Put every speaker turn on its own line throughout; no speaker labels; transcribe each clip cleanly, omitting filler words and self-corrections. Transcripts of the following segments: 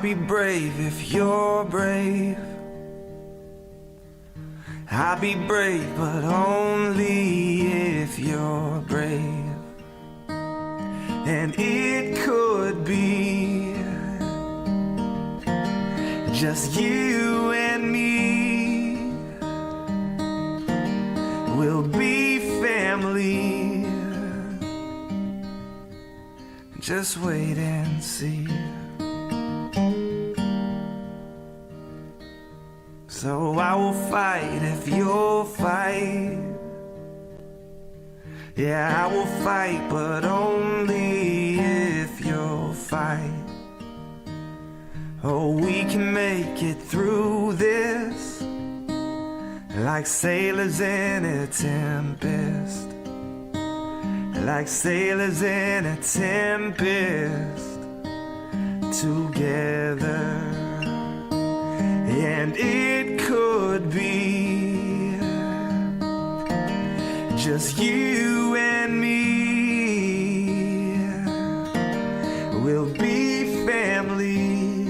be brave if you're brave. I'll be brave, but only if you're brave. And it could be just you and me. We'll be family. Just wait and see. So I will fight if you'll fight. Yeah, I will fight, but only if you'll fight. Oh, we can make it through this like sailors in a tempest. Like sailors in a tempest together. And it could be just you and me. We'll be family.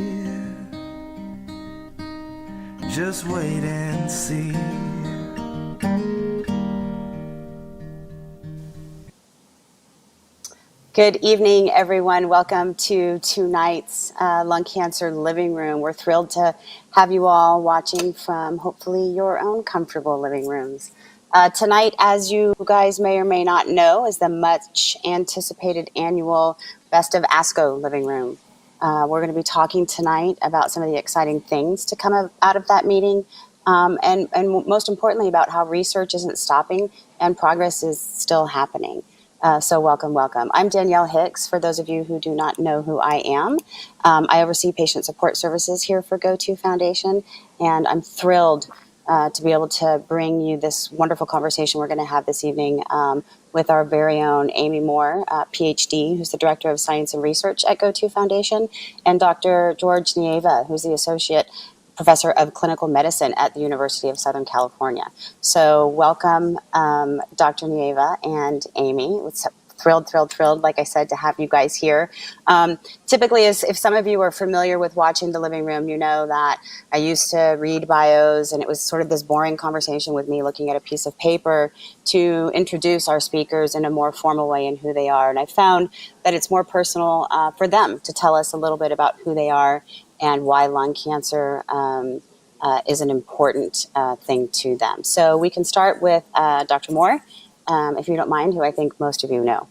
Just wait and see.
Good evening, everyone. Welcome to tonight's Lung Cancer Living Room. We're thrilled to have you all watching from hopefully your own comfortable living rooms. Tonight, as you guys may or may not know, is the much anticipated annual Best of ASCO Living Room. We're going to be talking tonight about some of the exciting things to come out of that meeting, and most importantly about how research isn't stopping and progress is still happening. So welcome, welcome. I'm Danielle Hicks, for those of you who do not know who I am. I oversee patient support services here for GoTo Foundation, and I'm thrilled to be able to bring you this wonderful conversation we're going to have this evening with our very own Ava Moore, PhD, who's the Director of Science and Research at GoTo Foundation, and Dr. Jorge Nieva, who's the Associate Professor of Clinical Medicine at the University of Southern California. So welcome, Dr. Nieva and Amy. It's thrilled, like I said, to have you guys here. Typically, if some of you are familiar with watching The Living Room, you know that I used to read bios, and it was sort of this boring conversation with me looking at a piece of paper to introduce our speakers in a more formal way and who they are. And I found that it's more personal for them to tell us a little bit about who they are and why lung cancer is an important thing to them. So we can start with Dr. Moore, if you don't mind, who I think most of you know.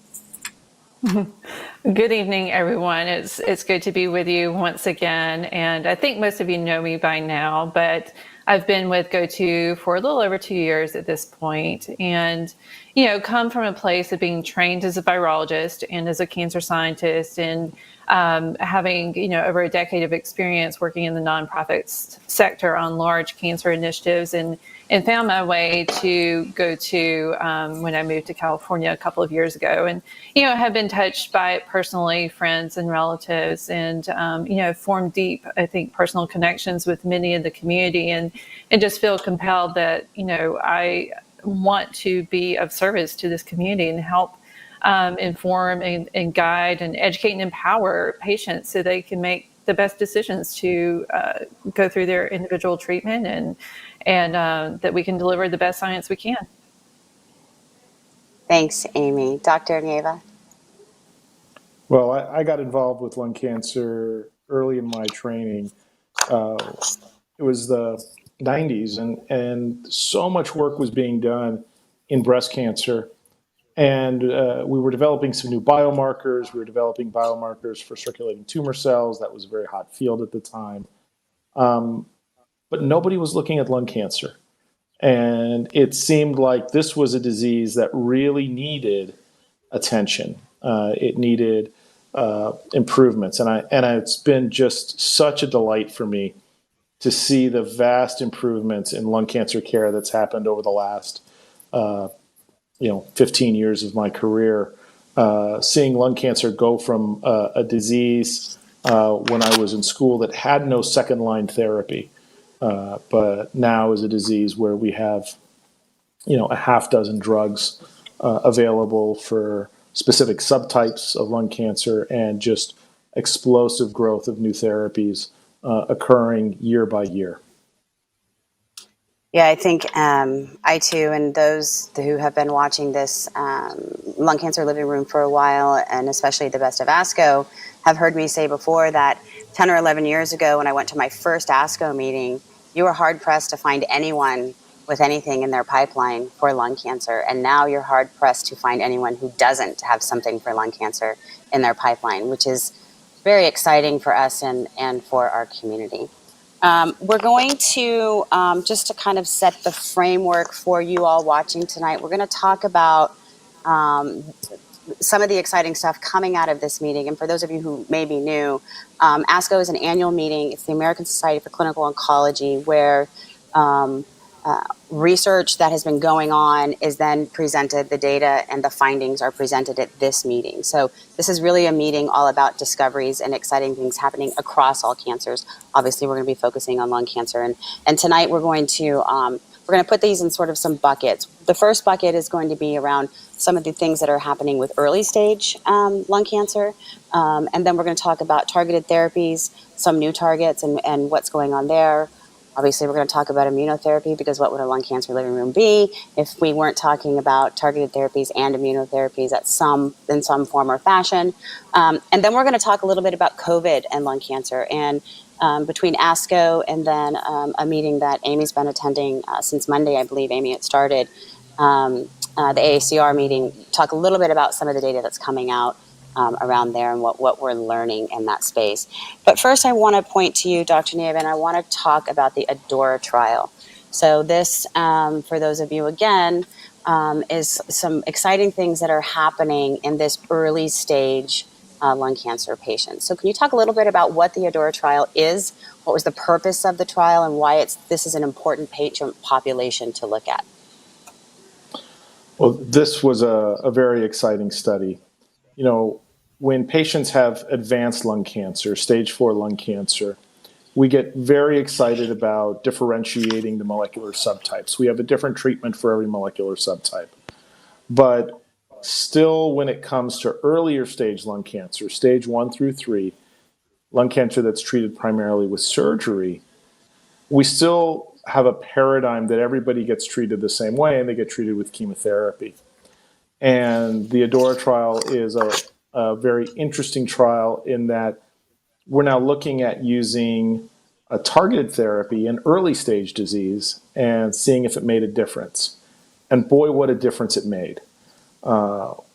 Good evening, everyone. It's good to be with you once again. And I think most of you know me by now, but I've been with GoTo for a little over 2 years at this point, and come from a place of being trained as a virologist and as a cancer scientist, and having over a decade of experience working in the nonprofit sector on large cancer initiatives, and found my way to GoTo when I moved to California a couple of years ago, and have been touched by it personally, friends and relatives, and formed deep, I think, personal connections with many in the community, and just feel compelled that I want to be of service to this community and help inform and guide and educate and empower patients so they can make the best decisions to go through their individual treatment, and that we can deliver the best science we can.
Thanks, Amy. Dr. Nieva?
Well, I got involved with lung cancer early in my training. It was the 90s, and so much work was being done in breast cancer. And we were developing some new biomarkers. We were developing biomarkers for circulating tumor cells. That was a very hot field at the time. But nobody was looking at lung cancer. And it seemed like this was a disease that really needed attention. It needed improvements. And it's been just such a delight for me to see the vast improvements in lung cancer care that's happened over the last 15 years of my career, seeing lung cancer go from a disease when I was in school that had no second-line therapy, but now is a disease where we have, a half dozen drugs available for specific subtypes of lung cancer, and just explosive growth of new therapies occurring year by year.
Yeah, I think I too, and those who have been watching this lung cancer living room for a while, and especially the best of ASCO, have heard me say before that 10 or 11 years ago when I went to my first ASCO meeting, you were hard pressed to find anyone with anything in their pipeline for lung cancer. And now you're hard pressed to find anyone who doesn't have something for lung cancer in their pipeline, which is very exciting for us and for our community. We're going to, just to kind of set the framework for you all watching tonight, we're going to talk about some of the exciting stuff coming out of this meeting. And for those of you who may be new, ASCO is an annual meeting. It's the American Society for Clinical Oncology, where research that has been going on is then presented, the data and the findings are presented at this meeting. So this is really a meeting all about discoveries and exciting things happening across all cancers. Obviously, we're going to be focusing on lung cancer. And tonight we're going to put these in sort of some buckets. The first bucket is going to be around some of the things that are happening with early stage lung cancer. And then we're going to talk about targeted therapies, some new targets and what's going on there. Obviously, we're going to talk about immunotherapy, because what would a lung cancer living room be if we weren't talking about targeted therapies and immunotherapies in some form or fashion? And then we're going to talk a little bit about COVID and lung cancer. And between ASCO and then a meeting that Amy's been attending since Monday, I believe, Amy, it started, the AACR meeting, talk a little bit about some of the data that's coming out around there and what we're learning in that space. But first, I want to point to you, Dr. Nieva, and I want to talk about the ADORA trial. So this, for those of you, again, is some exciting things that are happening in this early stage lung cancer patients. So can you talk a little bit about what the ADORA trial is, what was the purpose of the trial, and why this is an important patient population to look at?
Well, this was a very exciting study. You know, when patients have advanced lung cancer, stage 4 lung cancer, we get very excited about differentiating the molecular subtypes. We have a different treatment for every molecular subtype. But still, when it comes to earlier stage lung cancer, stage 1 through 3, lung cancer that's treated primarily with surgery, we still have a paradigm that everybody gets treated the same way, and they get treated with chemotherapy. And the ADORA trial is a very interesting trial in that we're now looking at using a targeted therapy in early stage disease and seeing if it made a difference. And boy, what a difference it made.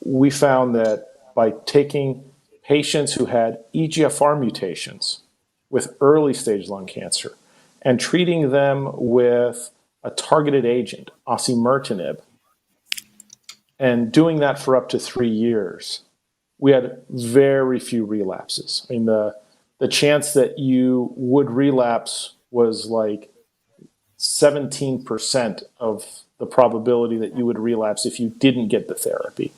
We found that by taking patients who had EGFR mutations with early stage lung cancer and treating them with a targeted agent, osimertinib, and doing that for up to 3 years, we had very few relapses. I mean, the chance that you would relapse was like 17% of the probability that you would relapse if you didn't get the therapy.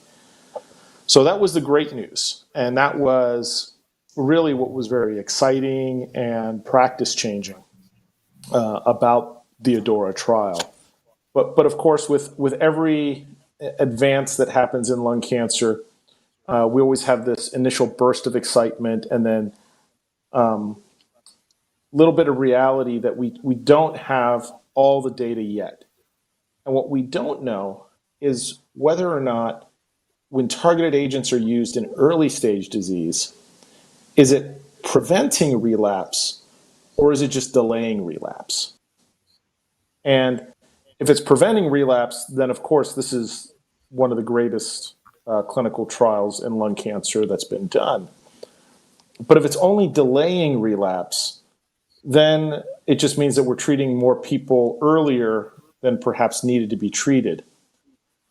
So that was the great news. And that was really what was very exciting and practice changing about the ADORA trial. But of course, with every advance that happens in lung cancer, we always have this initial burst of excitement and then a little bit of reality that we don't have all the data yet. And what we don't know is whether or not when targeted agents are used in early stage disease, is it preventing relapse or is it just delaying relapse? And if it's preventing relapse, then of course this is one of the greatest clinical trials in lung cancer that's been done. But if it's only delaying relapse, then it just means that we're treating more people earlier than perhaps needed to be treated.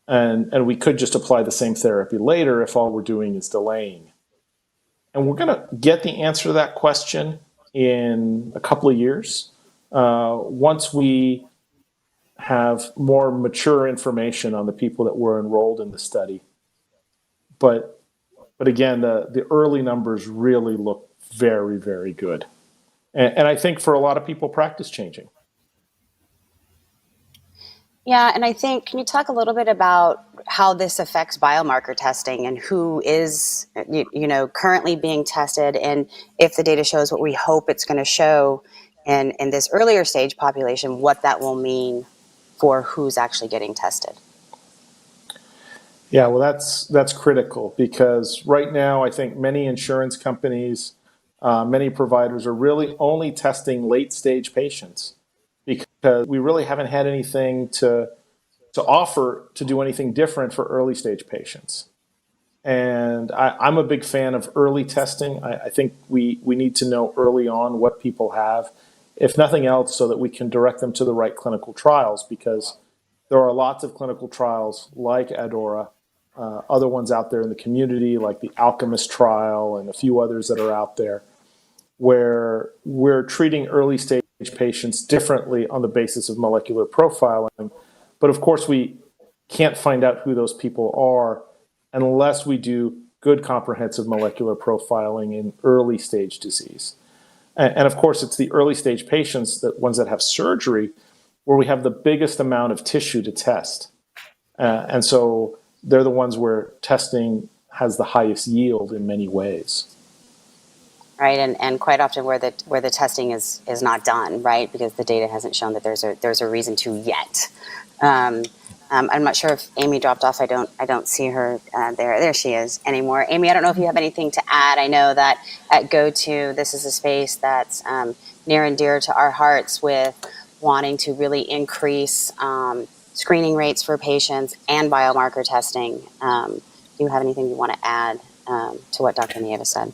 And we could just apply the same therapy later if all we're doing is delaying. And we're going to get the answer to that question in a couple of years once we have more mature information on the people that were enrolled in the study. But again, the early numbers really look very, very good. And I think for a lot of people, practice changing.
Yeah, and I think, can you talk a little bit about how this affects biomarker testing and who is, currently being tested, and if the data shows what we hope it's going to show in this earlier stage population, what that will mean for who's actually getting tested?
Yeah, well, that's critical because right now I think many insurance companies, many providers are really only testing late stage patients because we really haven't had anything to offer to do anything different for early stage patients. And I'm a big fan of early testing. I think we need to know early on what people have, if nothing else, so that we can direct them to the right clinical trials, because there are lots of clinical trials like ADAURA, other ones out there in the community, like the Alchemist trial and a few others that are out there, where we're treating early stage patients differently on the basis of molecular profiling. But of course, we can't find out who those people are unless we do good comprehensive molecular profiling in early stage disease. And of course, it's the early stage patients, the ones that have surgery, where we have the biggest amount of tissue to test. And so they're the ones where testing has the highest yield in many ways.
Right, and quite often where the testing is not done, right, because the data hasn't shown that there's a reason to yet. I'm not sure if Amy dropped off. I don't see her there. There she is anymore. Amy, I don't know if you have anything to add. I know that at GoTo, this is a space that's near and dear to our hearts, with wanting to really increase screening rates for patients and biomarker testing. Do you have anything you want to add to what Dr. Nieva said?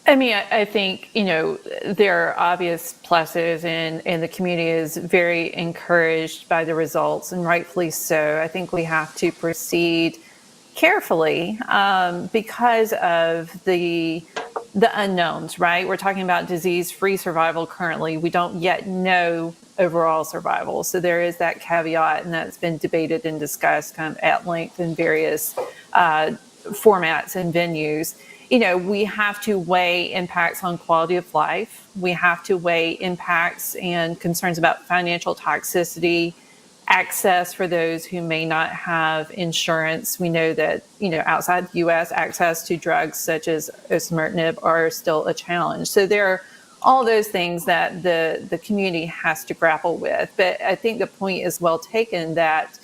I mean, I think, there are obvious pluses, and the community is very encouraged by the results, and rightfully so. I think we have to proceed carefully because of the unknowns, right? We're talking about disease-free survival currently. We don't yet know overall survival. So there is that caveat, and that's been debated and discussed kind of at length in various formats and venues. We have to weigh impacts on quality of life. We have to weigh impacts and concerns about financial toxicity, access for those who may not have insurance. We know that, outside the U.S., access to drugs such as osimertinib are still a challenge. So there are all those things that the community has to grapple with. But I think the point is well taken that,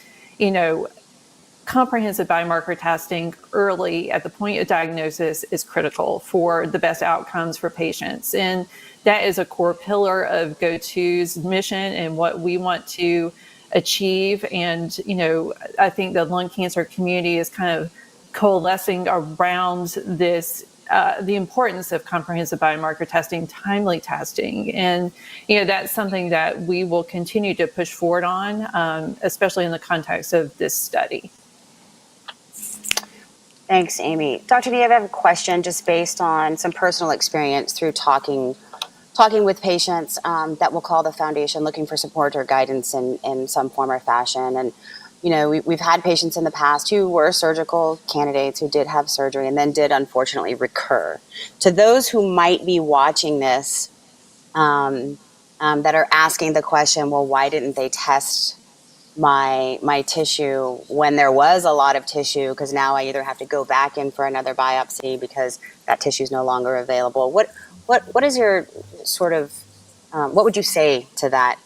comprehensive biomarker testing early at the point of diagnosis is critical for the best outcomes for patients. And that is a core pillar of GoTo's mission and what we want to achieve. And, I think the lung cancer community is kind of coalescing around this, the importance of comprehensive biomarker testing, timely testing. And, that's something that we will continue to push forward on, especially in the context of this study.
Thanks, Amy. Dr. Nieva, I have a question just based on some personal experience through talking with patients that will call the foundation looking for support or guidance in some form or fashion. And, we've had patients in the past who were surgical candidates who did have surgery and then did unfortunately recur. To those who might be watching this that are asking the question, well, why didn't they test my tissue when there was a lot of tissue, because now I either have to go back in for another biopsy because that tissue is no longer available. What is your sort of what would you say to that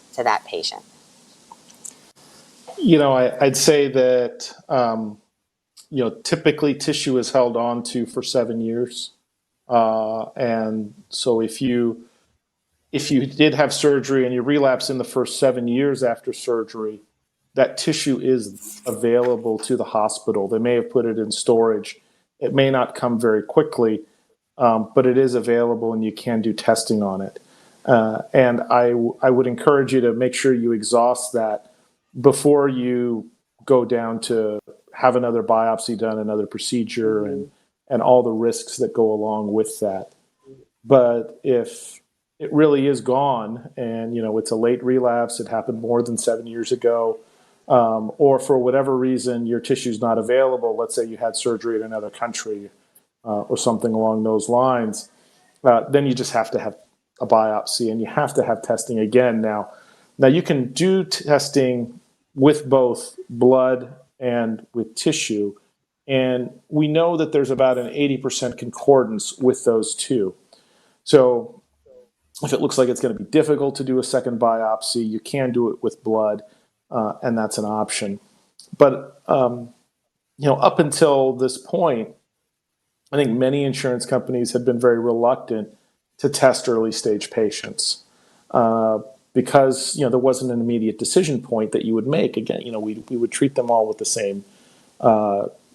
patient?
I'd say that typically tissue is held on to for 7 years, and so if you did have surgery and you relapse in the first 7 years after surgery, that tissue is available to the hospital. They may have put it in storage. It may not come very quickly, but it is available and you can do testing on it. And I would encourage you to make sure you exhaust that before you go down to have another biopsy done, another procedure, and all the risks that go along with that. But if it really is gone and, it's a late relapse, it happened more than 7 years ago, or for whatever reason your tissue's not available, let's say you had surgery in another country or something along those lines, then you just have to have a biopsy and you have to have testing again. Now you can do testing with both blood and with tissue. And we know that there's about an 80% concordance with those two. So if it looks like it's going to be difficult to do a second biopsy, you can do it with blood, and that's an option. But up until this point, I think many insurance companies have been very reluctant to test early stage patients because there wasn't an immediate decision point that you would make. Again, we would treat them all with the same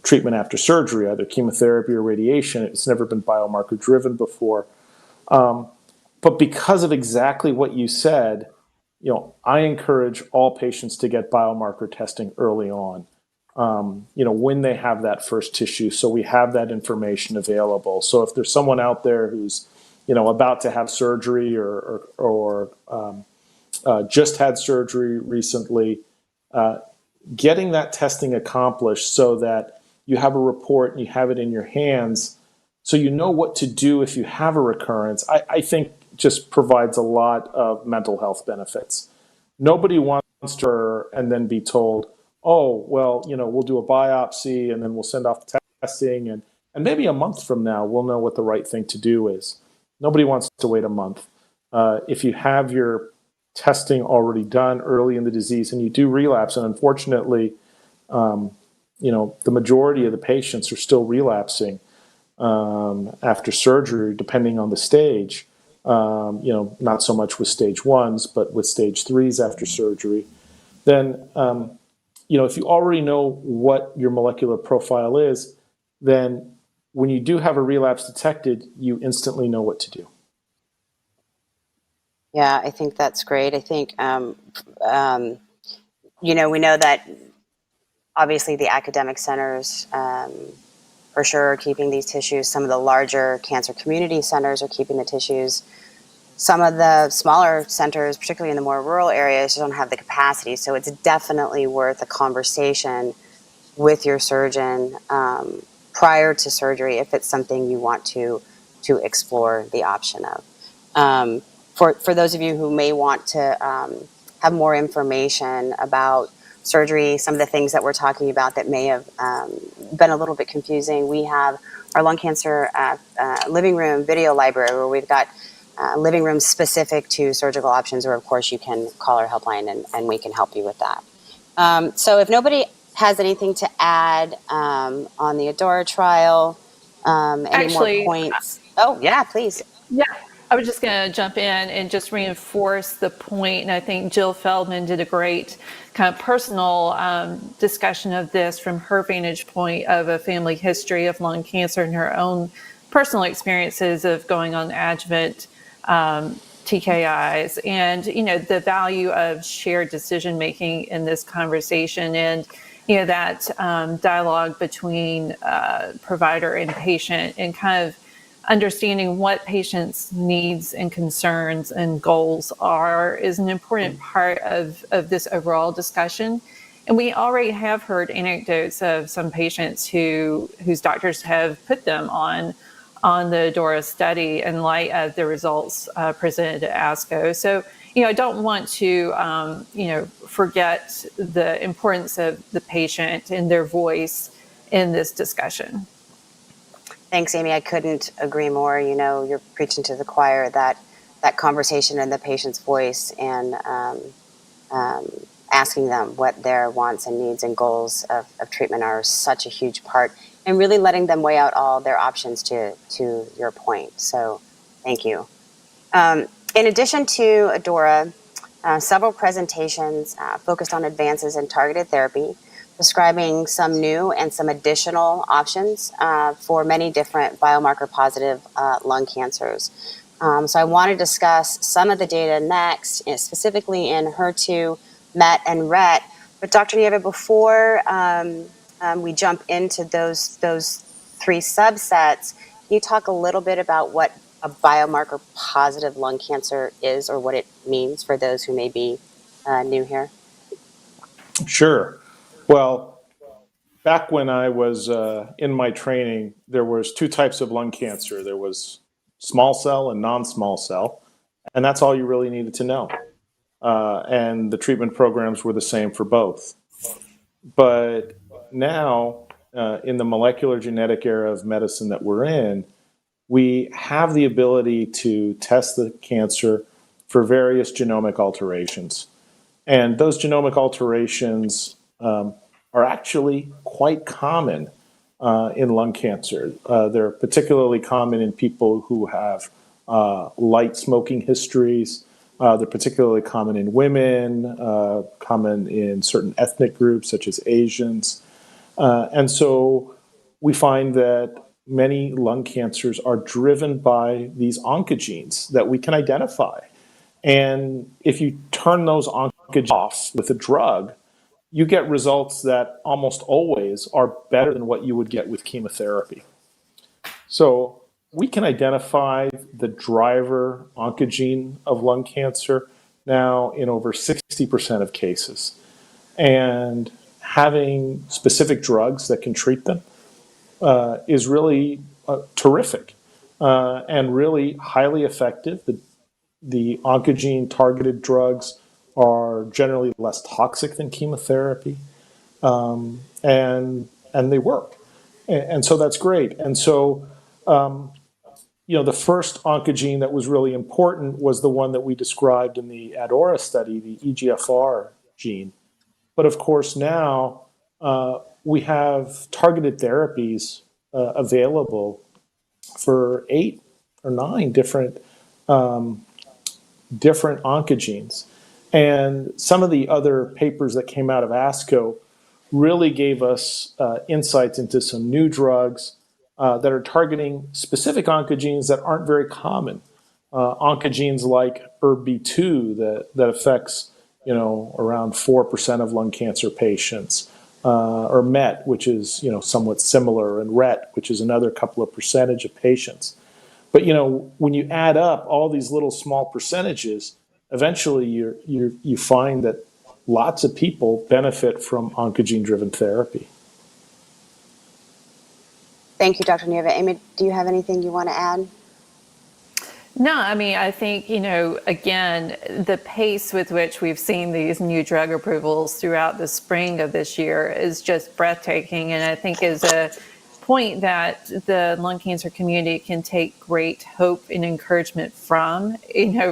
treatment after surgery, either chemotherapy or radiation. It's never been biomarker driven before. But because of exactly what you said, I encourage all patients to get biomarker testing early on, when they have that first tissue, so we have that information available. So if there's someone out there who's, about to have surgery or just had surgery recently, getting that testing accomplished so that you have a report and you have it in your hands so you know what to do if you have a recurrence, I think just provides a lot of mental health benefits. Nobody wants to and then be told, oh, well, we'll do a biopsy and then we'll send off the testing and maybe a month from now we'll know what the right thing to do is. Nobody wants to wait a month. If you have your testing already done early in the disease and you do relapse, and unfortunately, the majority of the patients are still relapsing after surgery, depending on the stage. Not so much with stage 1s, but with stage 3s after surgery. Then, if you already know what your molecular profile is, then when you do have a relapse detected, you instantly know what to do.
Yeah, I think that's great. I think, we know that obviously the academic centers for sure are keeping these tissues. Some of the larger cancer community centers are keeping the tissues. Some of the smaller centers, particularly in the more rural areas, don't have the capacity. So it's definitely worth a conversation with your surgeon prior to surgery if it's something you want to explore the option of. For those of you who may want to have more information about surgery, some of the things that we're talking about that may have been a little bit confusing, we have our lung cancer living room video library where we've got living rooms specific to surgical options, or of course you can call our helpline and we can help you with that. So if nobody has anything to add on the ADORA trial, any more points? Oh, yeah, please.
Yeah, I was just going to jump in and just reinforce the point. And I think Jill Feldman did a great kind of personal discussion of this from her vantage point of a family history of lung cancer and her own personal experiences of going on adjuvant TKIs, and the value of shared decision making in this conversation, and that dialogue between provider and patient, and kind of understanding what patients' needs and concerns and goals are is an important part of this overall discussion. And we already have heard anecdotes of some patients whose doctors have put them on the ADORA study in light of the results presented at ASCO. So, I don't want to, forget the importance of the patient and their voice in this discussion.
Thanks, Amy. I couldn't agree more. You're preaching to the choir that conversation in the patient's voice and asking them what their wants and needs and goals of treatment are such a huge part, and really letting them weigh out all their options to your point. So thank you. In addition to ADORA, several presentations focused on advances in targeted therapy, describing some new and some additional options for many different biomarker positive lung cancers. So I want to discuss some of the data next, specifically in HER2, MET, and RET. But Dr. Nieva, before we jump into those three subsets, can you talk a little bit about what a biomarker positive lung cancer is, or what it means for those who may be new here?
Sure. Well, back when I was in my training, there was two types of lung cancer. There was small cell and non-small cell, and that's all you really needed to know. and the treatment programs were the same for both. But now, in the molecular genetic era of medicine that we're in, we have the ability to test the cancer for various genomic alterations. And those genomic alterations are actually quite common in lung cancer. They're particularly common in people who have light smoking histories. They're particularly common in women, common in certain ethnic groups such as Asians. And so we find that many lung cancers are driven by these oncogenes that we can identify. And if you turn those oncogenes off with a drug, you get results that almost always are better than what you would get with chemotherapy. So we can identify the driver oncogene of lung cancer now in over 60% of cases. And having specific drugs that can treat them is really terrific and really highly effective. The oncogene targeted drugs are generally less toxic than chemotherapy, and they work, and so that's great. And so, the first oncogene that was really important was the one that we described in the ADAURA study, the EGFR gene. But of course, now we have targeted therapies available for 8 or 9 different oncogenes. And some of the other papers that came out of ASCO really gave us insights into some new drugs that are targeting specific oncogenes that aren't very common. Oncogenes like ERBB2 that affects around 4% of lung cancer patients, or MET, which is somewhat similar, and RET, which is another couple of percentage of patients. But when you add up all these little small percentages, eventually you find that lots of people benefit from oncogene-driven therapy.
Thank you, Dr. Nieva. Amy, do you have anything you want to add?
No, I mean, I think, again, the pace with which we've seen these new drug approvals throughout the spring of this year is just breathtaking. And I think is a point that the lung cancer community can take great hope and encouragement from.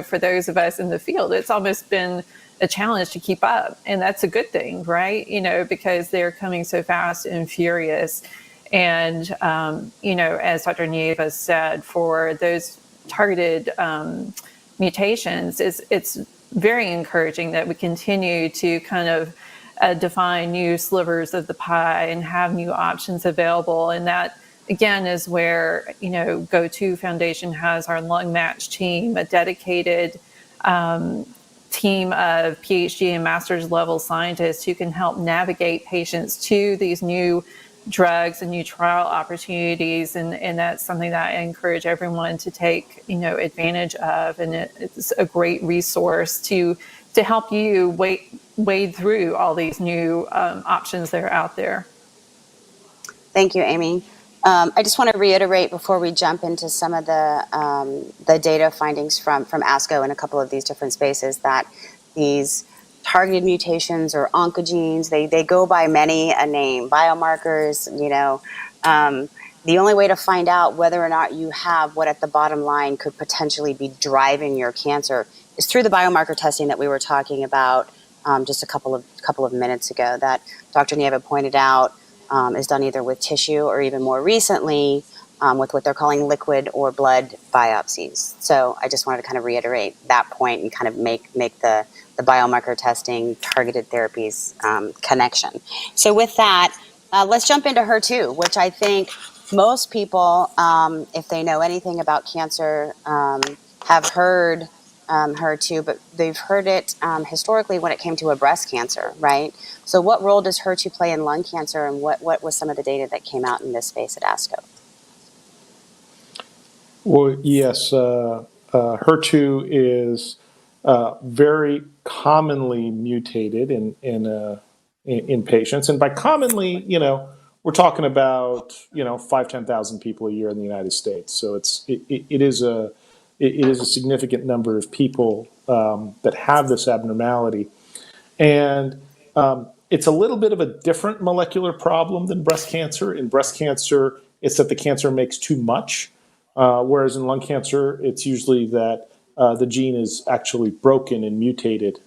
For those of us in the field, it's almost been a challenge to keep up. And that's a good thing, right? Because they're coming so fast and furious. And, as Dr. Nieva said, for those targeted mutations, it's very encouraging that we continue to kind of define new slivers of the pie and have new options available. And that, again, is where, GO2 Foundation has our Lung Match team, a dedicated team of PhD and master's level scientists who can help navigate patients to these new drugs and new trial opportunities, and that's something that I encourage everyone to take advantage of, and it's a great resource to help you wade through all these new options that are out there.
Thank you, Amy. I just want to reiterate before we jump into some of the data findings from ASCO in a couple of these different spaces that these targeted mutations or oncogenes, they go by many a name, biomarkers, the only way to find out whether or not you have what at the bottom line could potentially be driving your cancer is through the biomarker testing that we were talking about just a couple of minutes ago that Dr. Nieva pointed out is done either with tissue or even more recently with what they're calling liquid or blood biopsies. So I just wanted to kind of reiterate that point and kind of make the biomarker testing, targeted therapies connection. So with that, let's jump into HER2, which I think most people, if they know anything about cancer, have heard HER2, but they've heard it historically when it came to a breast cancer, right? So what role does HER2 play in lung cancer, and what was some of the data that came out in this space at ASCO?
Well, yes, HER2 is very commonly mutated in patients, and by commonly, we're talking about 5,000-10,000 people a year in the United States. So it is a significant number of people that have this abnormality. And it's a little bit of a different molecular problem than breast cancer. In breast cancer, it's that the cancer makes too much, whereas in lung cancer, it's usually that the gene is actually broken and mutated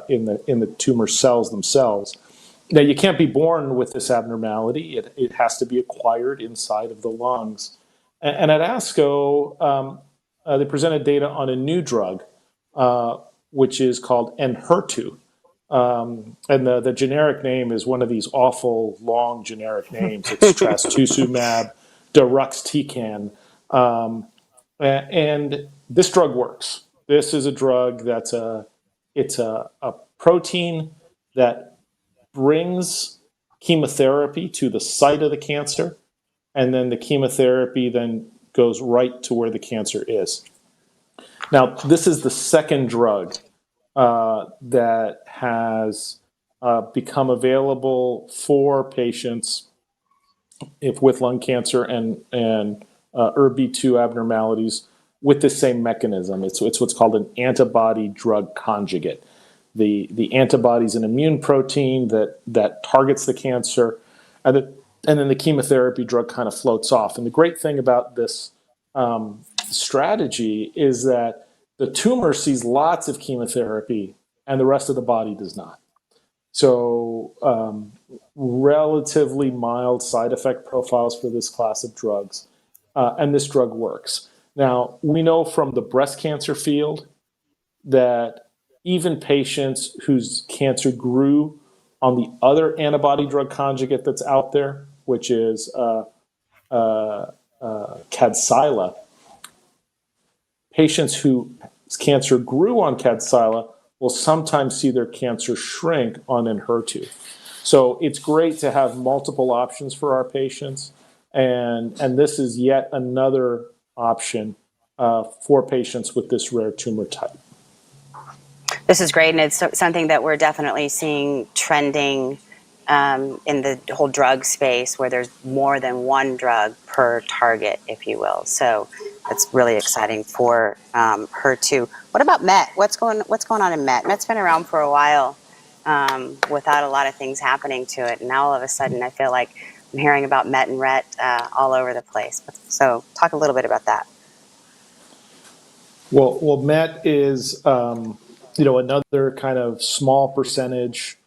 in the tumor cells themselves. Now, you can't be born with this abnormality. It has to be acquired inside of the lungs. And at ASCO, they presented data on a new drug, which is called Enhertu. And the generic name is one of these awful long generic names. It's trastuzumab deruxtecan. And this drug works. This is a drug it's a protein that brings chemotherapy to the site of the cancer, and then the chemotherapy then goes right to where the cancer is. Now, this is the second drug that has become available for patients with lung cancer and ERBB2 abnormalities with the same mechanism. It's what's called an antibody drug conjugate. The antibody is an immune protein that targets the cancer, and then the chemotherapy drug kind of floats off. And the great thing about this strategy is that the tumor sees lots of chemotherapy and the rest of the body does not. So relatively mild side effect profiles for this class of drugs. And this drug works. Now, we know from the breast cancer field that even patients whose cancer grew on the other antibody drug conjugate that's out there, which is Kadcyla, patients whose cancer grew on Kadcyla will sometimes see their cancer shrink on Enhertu. So it's great to have multiple options for our patients, and this is yet another option for patients with this rare tumor type.
This is great, and it's something that we're definitely seeing trending in the whole drug space, where there's more than one drug per target, if you will. So it's really exciting for HER2. What about MET? What's going on in MET? MET's been around for a while without a lot of things happening to it, and now all of a sudden I feel like I'm hearing about MET and RET all over the place. So talk a little bit about that.
Well, MET is another kind of small percentage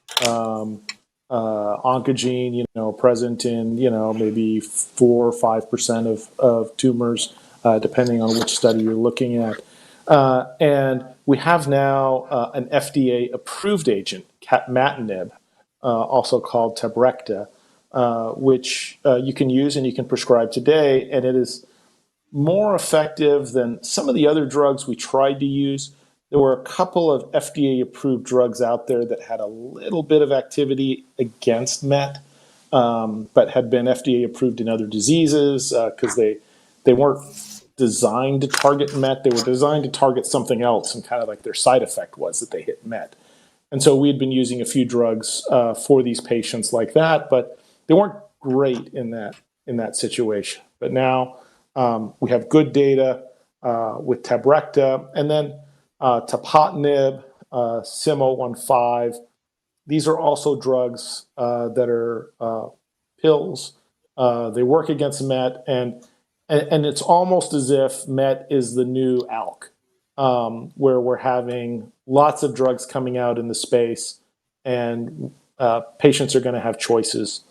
oncogene, present in maybe 4 or 5% of tumors, depending on which study you're looking at. And we have now an FDA-approved agent, capmatinib, also called Tebrecta, which you can use and you can prescribe today, and it is more effective than some of the other drugs we tried to use. There were a couple of FDA-approved drugs out there that had a little bit of activity against MET, but had been FDA-approved in other diseases because they weren't designed to target MET. They were designed to target something else, and kind of like their side effect was that they hit MET. And so we had been using a few drugs for these patients like that, but they weren't great in that situation. But now we have good data with Tebrecta, and then tepotinib, SIM015. These are also drugs that are pills. They work against MET, and it's almost as if MET is the new ALK, where we're having lots of drugs coming out in the space, and patients are going to have choices.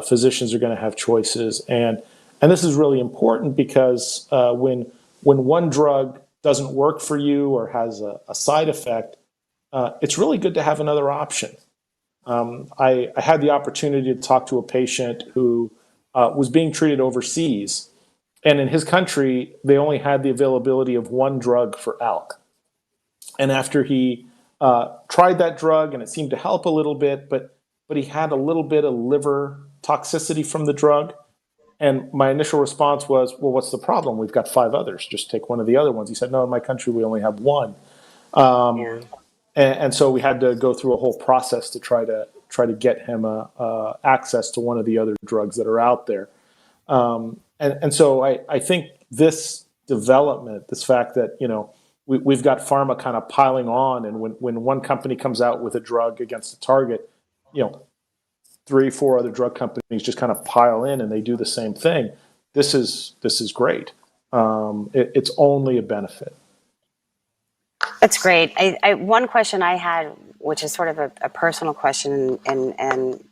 Physicians are going to have choices, and this is really important because when one drug doesn't work for you or has a side effect, it's really good to have another option. I had the opportunity to talk to a patient who was being treated overseas, and in his country, they only had the availability of one drug for ALK. And after he tried that drug, and it seemed to help a little bit, but he had a little bit of liver toxicity from the drug. And my initial response was, well, what's the problem? We've got 5 others. Just take one of the other ones. He said, no, in my country, we only have one. And so we had to go through a whole process to try to get him access to one of the other drugs that are out there. And so I think this development, this fact that, we've got pharma kind of piling on, and when one company comes out with a drug against a target, 3-4 other drug companies just kind of pile in and they do the same thing. This is great. It's only a benefit.
That's great. One question I had, which is sort of a personal question, and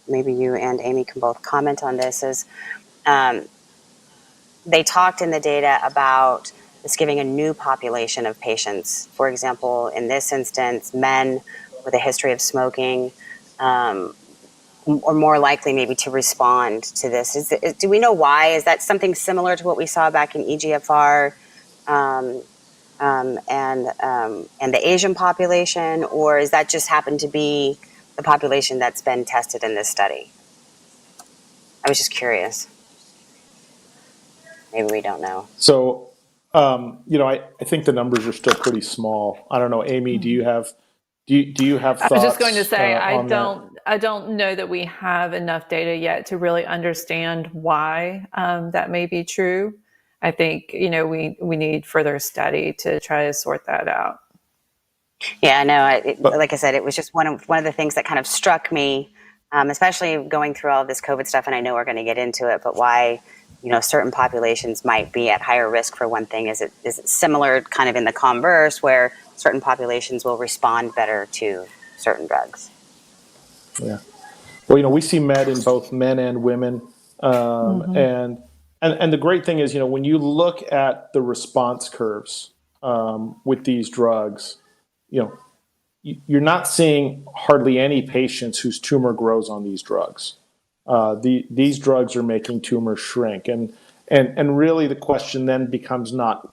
maybe you and Amy can both comment on this, is they talked in the data about this giving a new population of patients. For example, in this instance, men with a history of smoking, or more likely maybe to respond to this. Do we know why? Is that something similar to what we saw back in EGFR and the Asian population, or is that just happened to be the population that's been tested in this study? I was just curious. Maybe we don't know.
So, I think the numbers are still pretty small. I don't know, Amy, do you have thoughts?
I was just going to say,
I
don't know that we have enough data yet to really understand why that may be true. I think, we need further study to try to sort that out.
Yeah, no, like I said, it was just one of the things that kind of struck me, especially going through all of this COVID stuff, and I know we're going to get into it, but why, certain populations might be at higher risk for one thing. Is it similar kind of in the converse where certain populations will respond better to certain drugs?
Yeah. Well, we see med in both men and women. And the great thing is, when you look at the response curves with these drugs, you're not seeing hardly any patients whose tumor grows on these drugs. These drugs are making tumors shrink. And really the question then becomes not,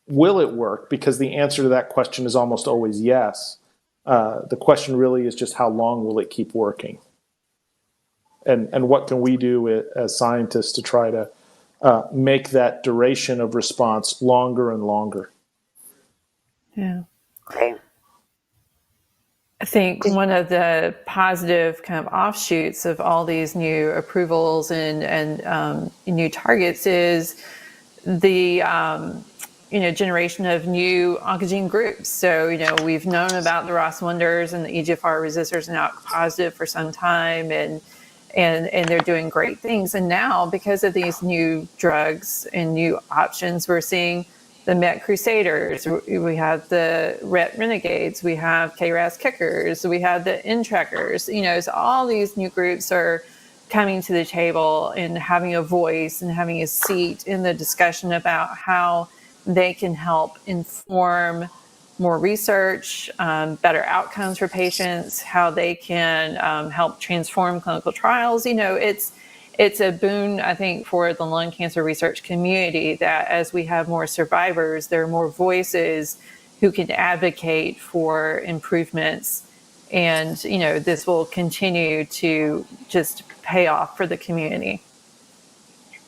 will it work? Because the answer to that question is almost always yes. The question really is just how long will it keep working? And what can we do as scientists to try to make that duration of response longer and longer?
Yeah.
Great.
I think one of the positive kind of offshoots of all these new approvals and new targets is the generation of new oncogene groups. So we've known about the ROS1ders and the EGFR resistors are now positive for some time, and they're doing great things. And now, because of these new drugs and new options, we're seeing the MET Crusaders, we have the RET Renegades, we have KRAS Kickers, we have the N-Trekkers. So all these new groups are coming to the table and having a voice and having a seat in the discussion about how they can help inform more research, better outcomes for patients, how they can help transform clinical trials. It's a boon, I think, for the lung cancer research community that as we have more survivors, there are more voices who can advocate for improvements. And, this will continue to just pay off for the community.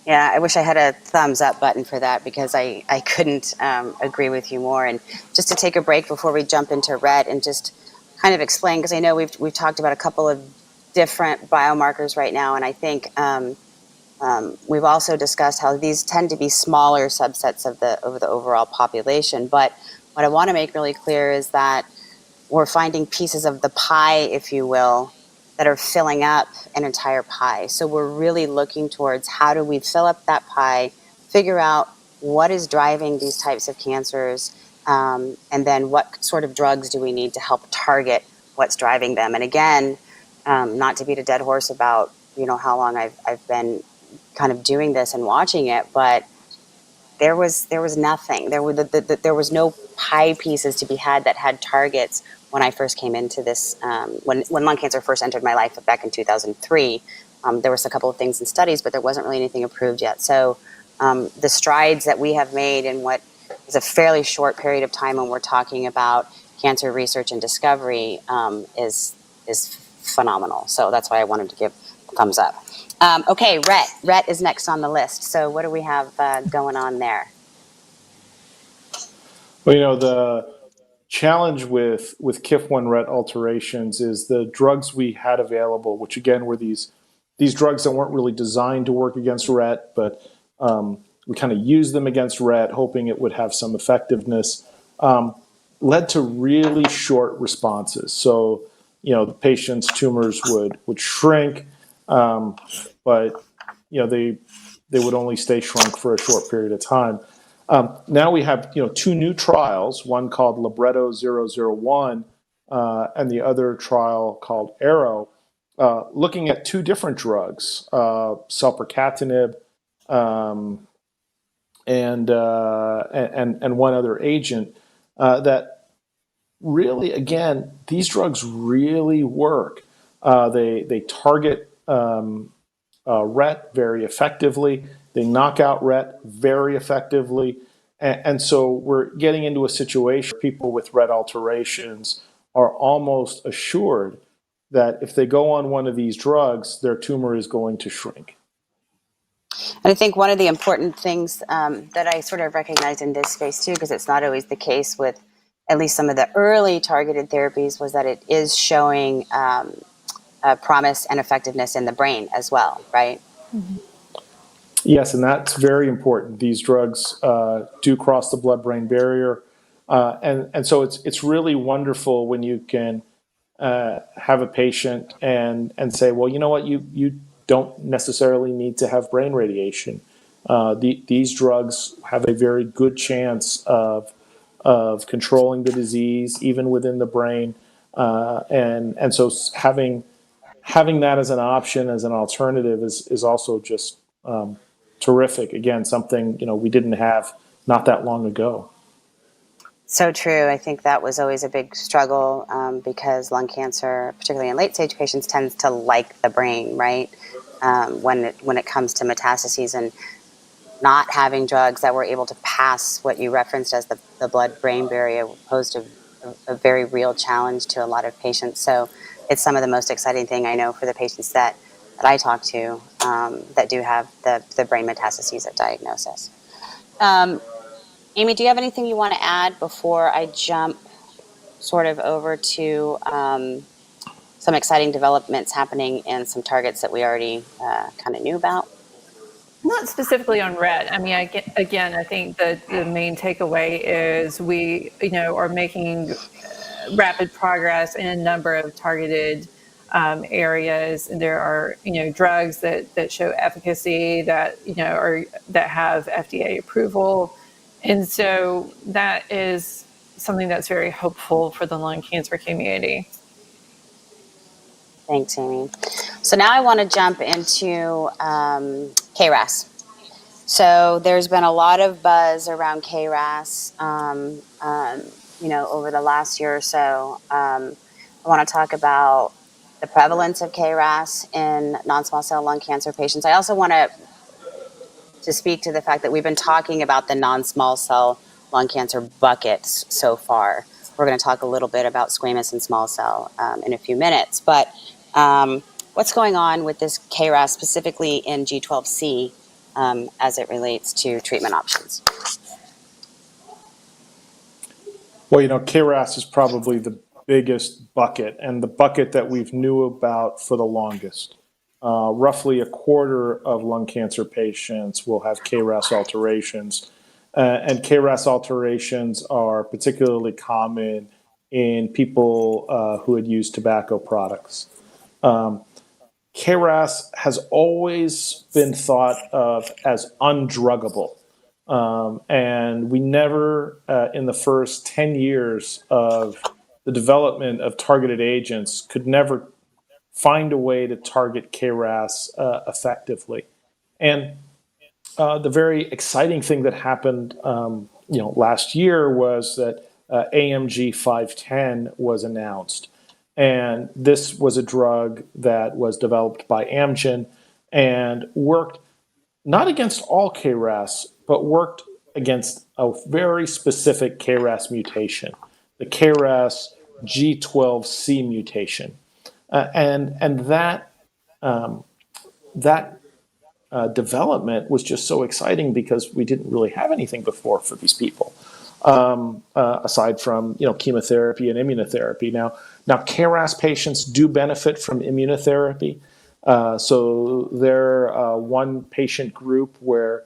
Yeah, I wish I had a thumbs up button for that because I couldn't agree with you more. And just to take a break before we jump into RET and just kind of explain, because I know we've talked about a couple of different biomarkers right now, and I think we've also discussed how these tend to be smaller subsets of the overall population. But what I want to make really clear is that we're finding pieces of the pie, if you will, that are filling up an entire pie. So we're really looking towards how do we fill up that pie, figure out what is driving these types of cancers, and then what sort of drugs do we need to help target what's driving them. And again, not to beat a dead horse about how long I've been kind of doing this and watching it, but there was nothing. There was no pie pieces to be had that had targets when I first came into this. When lung cancer first entered my life back in 2003, there was a couple of things in studies, but there wasn't really anything approved yet. So the strides that we have made in what is a fairly short period of time when we're talking about cancer research and discovery is phenomenal. So that's why I wanted to give a thumbs up. Okay, RET. RET is next on the list. So what do we have going on there?
Well, the challenge with KIF1 RET alterations is the drugs we had available, which again were these drugs that weren't really designed to work against RET, but we kind of used them against RET, hoping it would have some effectiveness, led to really short responses. So, the patient's tumors would shrink, but they would only stay shrunk for a short period of time. Now we have two new trials, one called Libretto 001 and the other trial called Arrow, looking at two different drugs, selpercatinib and one other agent that really, again, these drugs really work. They target RET very effectively. They knock out RET very effectively. And so we're getting into a situation where people with RET alterations are almost assured that if they go on one of these drugs, their tumor is going to shrink.
And I think one of the important things that I sort of recognize in this space too, because it's not always the case with at least some of the early targeted therapies, was that it is showing promise and effectiveness in the brain as well, right?
Mm-hmm.
Yes, and that's very important. These drugs do cross the blood-brain barrier, and so it's really wonderful when you can have a patient and say, well, you know what, you don't necessarily need to have brain radiation. These drugs have a very good chance of controlling the disease even within the brain, and so having that as an option, as an alternative, is also just terrific. Again, something we didn't have not that long ago.
So true. I think that was always a big struggle because lung cancer, particularly in late stage patients, tends to like the brain, right? When it comes to metastases, and not having drugs that were able to pass what you referenced as the blood-brain barrier posed a very real challenge to a lot of patients. So it's some of the most exciting thing I know for the patients that I talk to that do have the brain metastases at diagnosis. Amy, do you have anything you want to add before I jump sort of over to some exciting developments happening and some targets that we already kind of knew about?
Not specifically on RET. I mean, I think that the main takeaway is we, are making rapid progress in a number of targeted areas. There are, drugs that show efficacy that, that have FDA approval. And so that is something that's very hopeful for the lung cancer community.
Thanks, Amy. So now I want to jump into KRAS. So there's been a lot of buzz around KRAS, over the last year or so. I want to talk about the prevalence of KRAS in non-small cell lung cancer patients. I also want to speak to the fact that we've been talking about the non-small cell lung cancer buckets so far. We're going to talk a little bit about squamous and small cell in a few minutes. But what's going on with this KRAS, specifically in G12C, as it relates to treatment options?
Well, KRAS is probably the biggest bucket, and the bucket that we've knew about for the longest. Roughly a quarter of lung cancer patients will have KRAS alterations, and KRAS alterations are particularly common in people who had used tobacco products. KRAS has always been thought of as undruggable. And we never, in the first 10 years of the development of targeted agents, could never find a way to target KRAS effectively. And the very exciting thing that happened, last year was that AMG 510 was announced. And this was a drug that was developed by Amgen and worked not against all KRAS, but worked against a very specific KRAS mutation, the KRAS G12C mutation. And that development was just so exciting because we didn't really have anything before for these people, aside from chemotherapy and immunotherapy. Now KRAS patients do benefit from immunotherapy. So they're one patient group where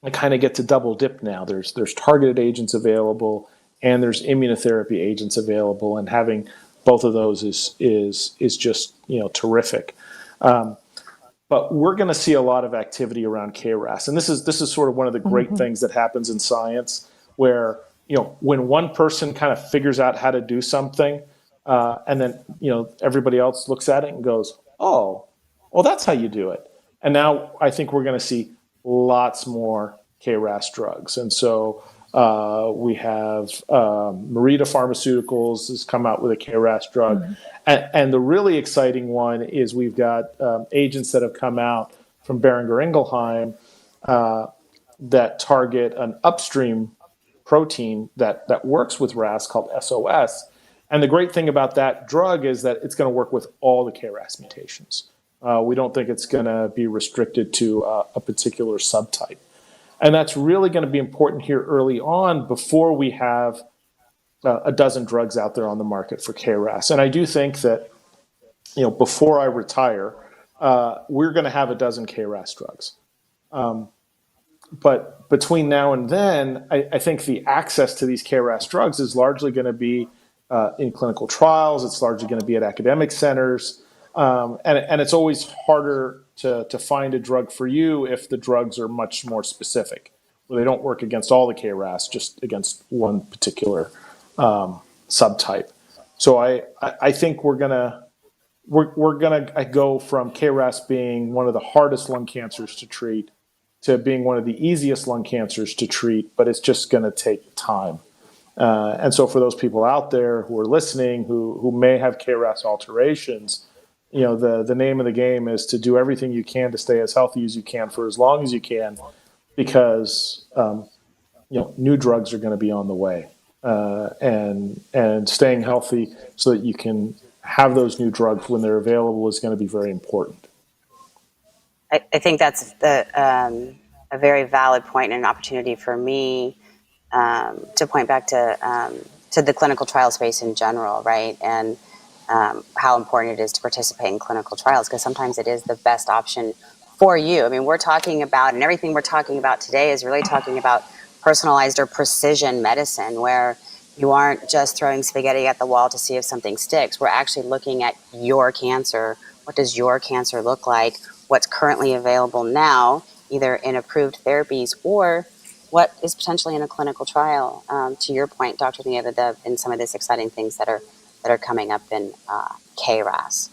I kind of get to double dip now. There's targeted agents available, and there's immunotherapy agents available, and having both of those is just terrific. But we're going to see a lot of activity around KRAS, and this is sort of one of the great things that happens in science, where when one person kind of figures out how to do something, and then everybody else looks at it and goes, "Oh, well, that's how you do it." And now I think we're going to see lots more KRAS drugs, and so we have Merida Pharmaceuticals has come out with a KRAS drug. And the really exciting one is we've got agents that have come out from Boehringer Ingelheim that target an upstream protein that works with RAS called SOS. And the great thing about that drug is that it's going to work with all the KRAS mutations. We don't think it's going to be restricted to a particular subtype. And that's really going to be important here early on before we have a dozen drugs out there on the market for KRAS. And I do think that, before I retire, we're going to have a dozen KRAS drugs. But between now and then, I think the access to these KRAS drugs is largely going to be in clinical trials. It's largely going to be at academic centers. And it's always harder to find a drug for you if the drugs are much more specific, where they don't work against all the KRAS, just against one particular subtype. So I think we're gonna go from KRAS being one of the hardest lung cancers to treat to being one of the easiest lung cancers to treat, but it's just going to take time. And so for those people out there who are listening who may have KRAS alterations, the name of the game is to do everything you can to stay as healthy as you can for as long as you can, because new drugs are going to be on the way. And staying healthy so that you can have those new drugs when they're available is going to be very important.
I think that's a very valid point and an opportunity for me to point back to the clinical trial space in general, right? And how important it is to participate in clinical trials, because sometimes it is the best option for you. I mean, we're talking about, and everything we're talking about today is really talking about personalized or precision medicine, where you aren't just throwing spaghetti at the wall to see if something sticks. We're actually looking at your cancer. What does your cancer look like? What's currently available now, either in approved therapies or what is potentially in a clinical trial. To your point, Dr. Nieva, and some of these exciting things that are coming up in KRAS.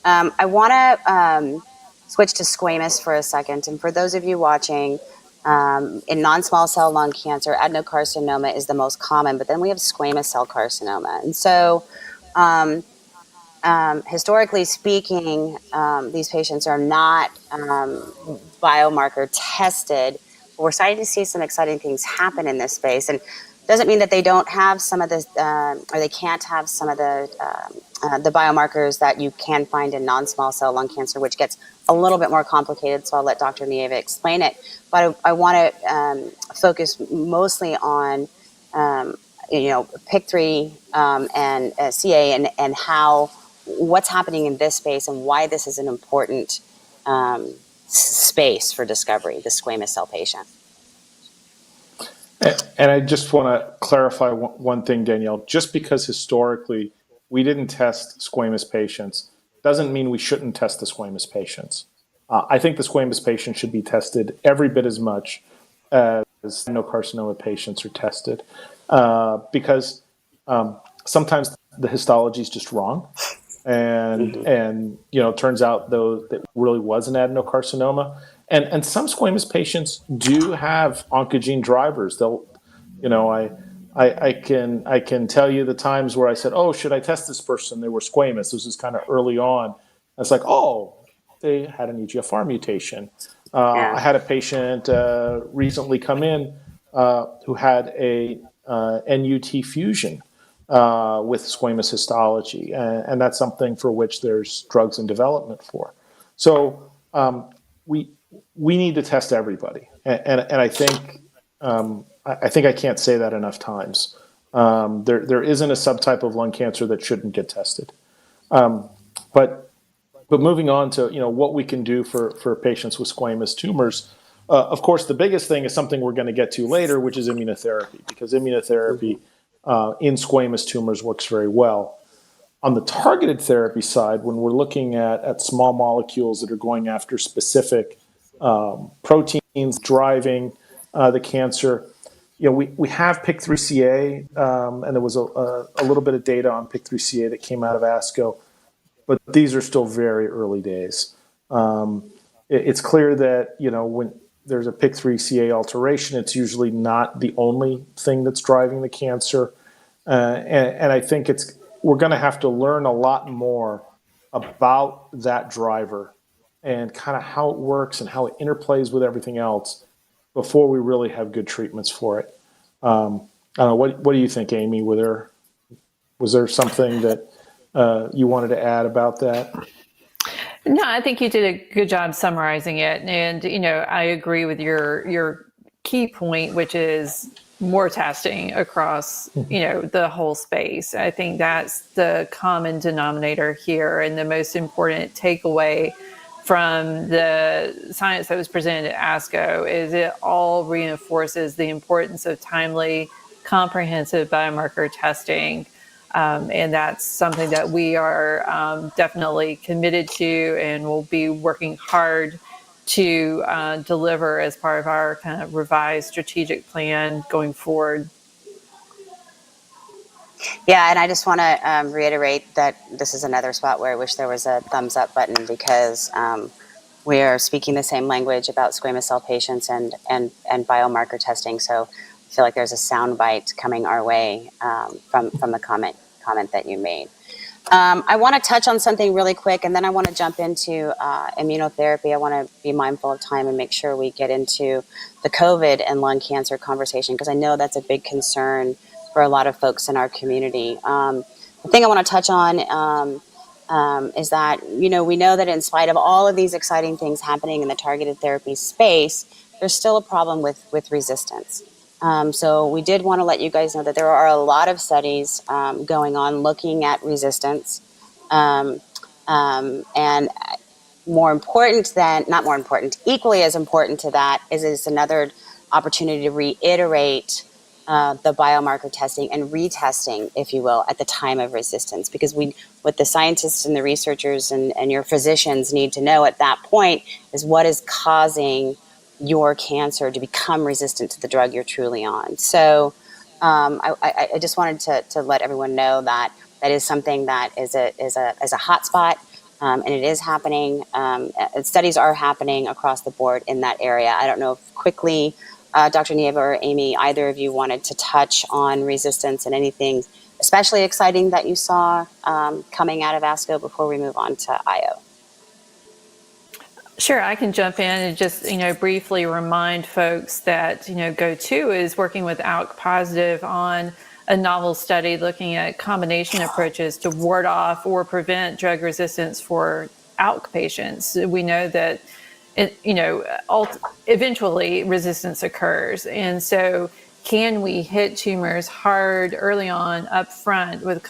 I want to switch to squamous for a second. And for those of you watching, in non-small cell lung cancer, adenocarcinoma is the most common, but then we have squamous cell carcinoma. And so historically speaking, these patients are not biomarker tested. But we're starting to see some exciting things happen in this space. And doesn't mean that they don't have some of the, or they can't have some of the biomarkers that you can find in non-small cell lung cancer, which gets a little bit more complicated. So I'll let Dr. Nieva explain it. But I want to focus mostly on, PIK3 and CA and what's happening in this space and why this is an important space for discovery, the squamous cell patient.
And I just want to clarify one thing, Danielle. Just because historically we didn't test squamous patients doesn't mean we shouldn't test the squamous patients. I think the squamous patients should be tested every bit as much as adenocarcinoma patients are tested, because sometimes the histology is just wrong. And it turns out, though, that really was an adenocarcinoma. And some squamous patients do have oncogene drivers. They'll, I can tell you the times where I said, "Oh, should I test this person?" They were squamous. This was kind of early on. It's like, oh, they had an EGFR mutation. I had a patient recently come in who had a NUT fusion with squamous histology, and that's something for which there's drugs in development for. So we need to test everybody, and I think I can't say that enough times. There isn't a subtype of lung cancer that shouldn't get tested. But moving on to what we can do for patients with squamous tumors, Of course, the biggest thing is something we're going to get to later, which is immunotherapy, because immunotherapy in squamous tumors works very well. On the targeted therapy side, when we're looking at small molecules that are going after specific proteins driving the cancer, we have PIK3CA, and there was a little bit of data on PIK3CA that came out of ASCO, but these are still very early days. It's clear that when there's a PIK3CA alteration, it's usually not the only thing that's driving the cancer, and I think we're going to have to learn a lot more about that driver and kind of how it works and how it interplays with everything else before we really have good treatments for it. I don't know. What do you think, Amy? Was there something that you wanted to add about that?
No, I think you did a good job summarizing it. And, I agree with your key point, which is more testing across, the whole space. I think that's the common denominator here. And the most important takeaway from the science that was presented at ASCO is it all reinforces the importance of timely, comprehensive biomarker testing. And that's something that we are definitely committed to and will be working hard to deliver as part of our kind of revised strategic plan going forward.
Yeah, and I just want to reiterate that this is another spot where I wish there was a thumbs up button, because we are speaking the same language about squamous cell patients and biomarker testing. So I feel like there's a soundbite coming our way from the comment that you made. I want to touch on something really quick, and then I want to jump into immunotherapy. I want to be mindful of time and make sure we get into the COVID and lung cancer conversation, because I know that's a big concern for a lot of folks in our community. The thing I want to touch on is that, we know that in spite of all of these exciting things happening in the targeted therapy space, there's still a problem with resistance. So we did want to let you guys know that there are a lot of studies going on looking at resistance. And equally as important to that is another opportunity to reiterate the biomarker testing and retesting, if you will, at the time of resistance. Because what the scientists and the researchers and your physicians need to know at that point is what is causing your cancer to become resistant to the drug you're truly on. So I just wanted to let everyone know that is something that is a hot spot, and it is happening. Studies are happening across the board in that area. I don't know if quickly, Dr. Nieva or Amy, either of you wanted to touch on resistance and anything especially exciting that you saw coming out of ASCO before we move on to IO.
Sure, I can jump in and just, briefly remind folks that, GO2 is working with ALK positive on a novel study looking at combination approaches to ward off or prevent drug resistance for ALK patients. We know that, eventually resistance occurs. And so can we hit tumors hard early on up front with